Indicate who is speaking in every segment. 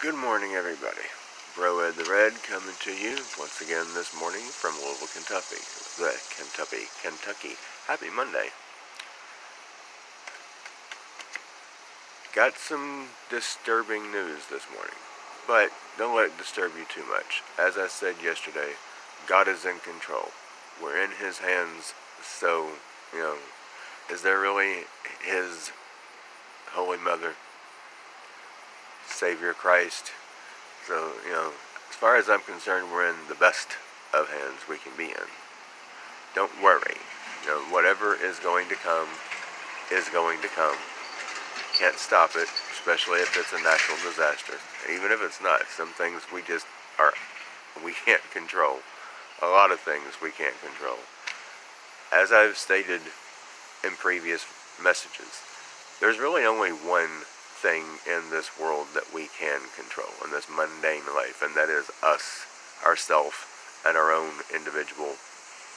Speaker 1: Good morning, everybody. Bro Ed the Red coming to you once again this morning from Louisville, Kentucky. Happy Monday. Got some disturbing news this morning, but don't let it disturb you too much. As I said yesterday, God is in control. We're in His hands, so, is there really His Holy Mother, Savior Christ? So, as far as I'm concerned, we're in the best of hands we can be in. Don't worry. Whatever is going to come is going to come. Can't stop it, especially if it's a natural disaster. And even if it's not, some things we can't control. A lot of things we can't control. As I've stated in previous messages, there's really only one thing in this world that we can control in this mundane life, and that is us, ourself, and our own individual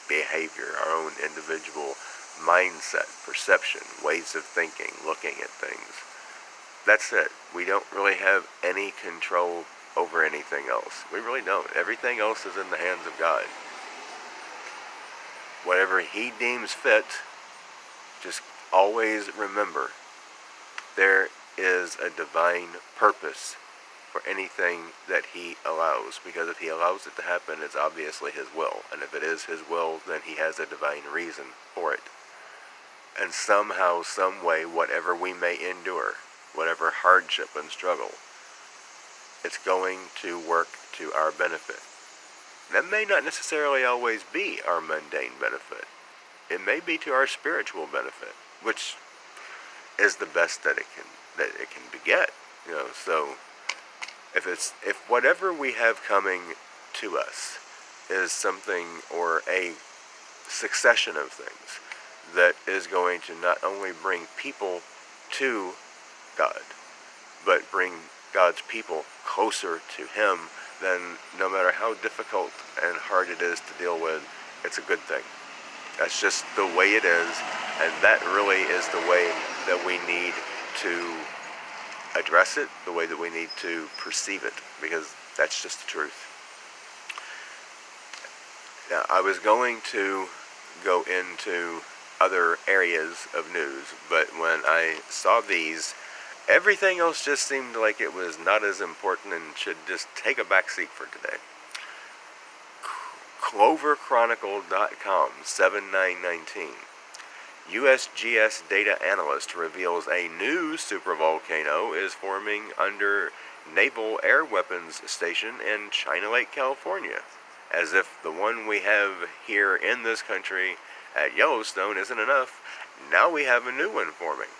Speaker 1: behavior, our own individual mindset, perception, ways of thinking, looking at things. That's it. We don't really have any control over anything else. We really don't. Everything else is in the hands of God. Whatever He deems fit, just always remember, there is a divine purpose for anything that He allows, because if He allows it to happen, it's obviously His will, and if it is His will, then He has a divine reason for it. And somehow, some way, whatever we may endure, whatever hardship and struggle, it's going to work to our benefit. That may not necessarily always be our mundane benefit. It may be to our spiritual benefit, which is the best that it can beget. So if whatever we have coming to us is something, or a succession of things that is going to not only bring people to God, but bring God's people closer to Him, then no matter how difficult and hard it is to deal with, it's a good thing. That's just the way it is, and that really is the way that we need to address it, the way that we need to perceive it, because that's just the truth. Now, I was going to go into other areas of news, but when I saw these, everything else just seemed like it was not as important and should just take a backseat for today. CloverChronicle.com 7919. USGS data analyst reveals a new supervolcano is forming under Naval Air Weapons Station in China Lake, California. As if the one we have here in this country at Yellowstone isn't enough, now we have a new one forming.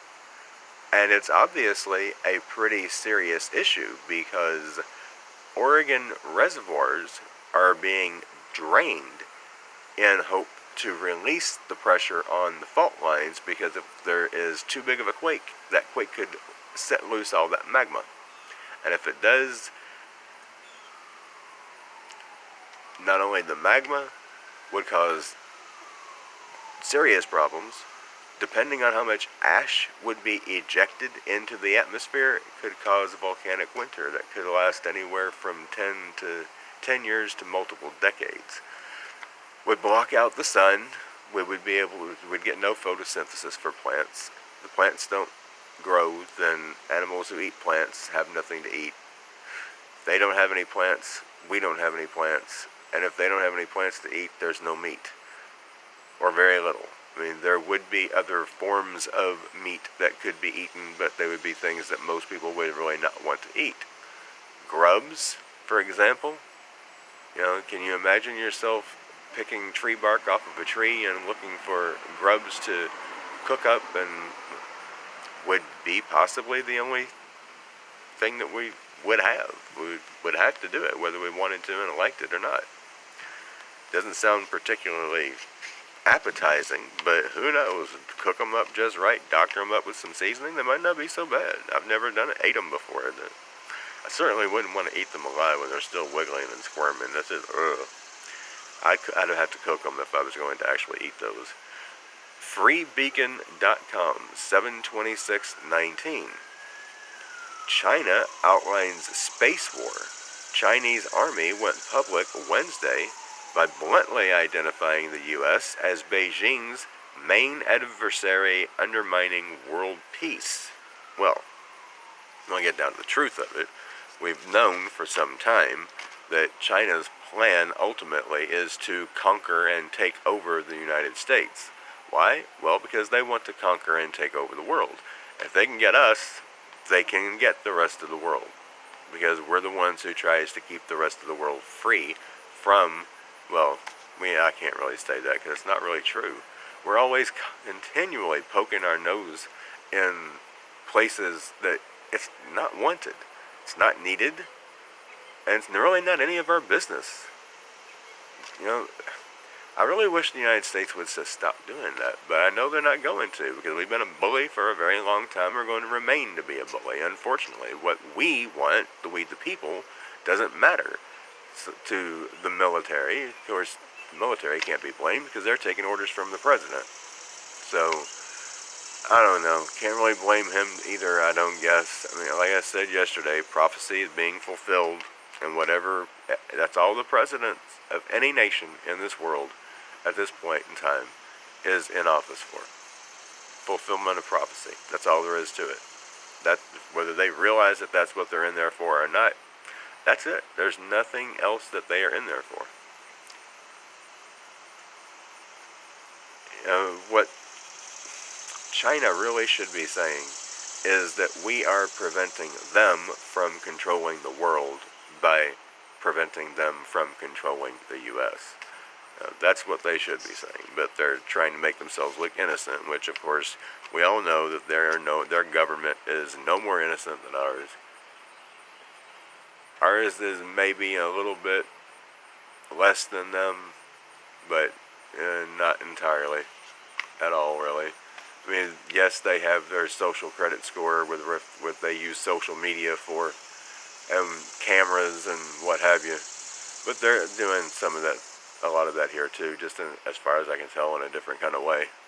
Speaker 1: And it's obviously a pretty serious issue, because Oregon reservoirs are being drained in hope to release the pressure on the fault lines, because if there is too big of a quake, that quake could set loose all that magma. And if it does, not only the magma would cause serious problems, depending on how much ash would be ejected into the atmosphere, it could cause a volcanic winter that could last anywhere from 10 years to multiple decades. Would block out the sun. We'd get no photosynthesis for plants. If the plants don't grow, then animals who eat plants have nothing to eat. If they don't have any plants, we don't have any plants. And if they don't have any plants to eat, there's no meat, or very little. I mean, there would be other forms of meat that could be eaten, but they would be things that most people would really not want to eat. Grubs, for example. Can you imagine yourself picking tree bark off of a tree and looking for grubs to cook up, and would be possibly the only thing that we would have. We would have to do it, whether we wanted to and liked it or not. Doesn't sound particularly appetizing, but who knows? Cook them up just right, doctor them up with some seasoning, they might not be so bad. I've never done it, ate them before. I certainly wouldn't want to eat them alive when they're still wiggling and squirming. That's just, ugh. I'd have to cook them if I was going to actually eat those. Freebeacon.com 72619. China outlines space war. Chinese army went public Wednesday by bluntly identifying the U.S. as Beijing's main adversary undermining world peace. Well, when I get down to the truth of it, we've known for some time that China's plan ultimately is to conquer and take over the United States. Why? Well, because they want to conquer and take over the world. If they can get us, they can get the rest of the world. Because we're the ones who tries to keep the rest of the world free from, well, I can't really say that because it's not really true. We're always continually poking our nose in places that it's not wanted, it's not needed, and it's really not any of our business. You know, I really wish the United States would just stop doing that, but I know they're not going to, because we've been a bully for a very long time. We're going to remain to be a bully, unfortunately. What we want, we the people, doesn't matter to the military. Of course, the military can't be blamed because they're taking orders from the president. So, I don't know. Can't really blame him either, I don't guess. I mean, like I said yesterday, prophecy is being fulfilled, and whatever, that's all the presidents of any nation in this world at this point in time is in office for. Fulfillment of prophecy. That's all there is to it. That, whether they realize that that's what they're in there for or not, that's it. There's nothing else that they are in there for. What China really should be saying is that we are preventing them from controlling the world by preventing them from controlling the U.S. That's what they should be saying, but they're trying to make themselves look innocent, which of course we all know that their government is no more innocent than ours. Ours is maybe a little bit less than them, but not entirely at all, really. I mean, yes, they have their social credit score with they use social media for, cameras and what have you, but they're doing some of that, a lot of that here too, just as far as I can tell, in a different kind of way.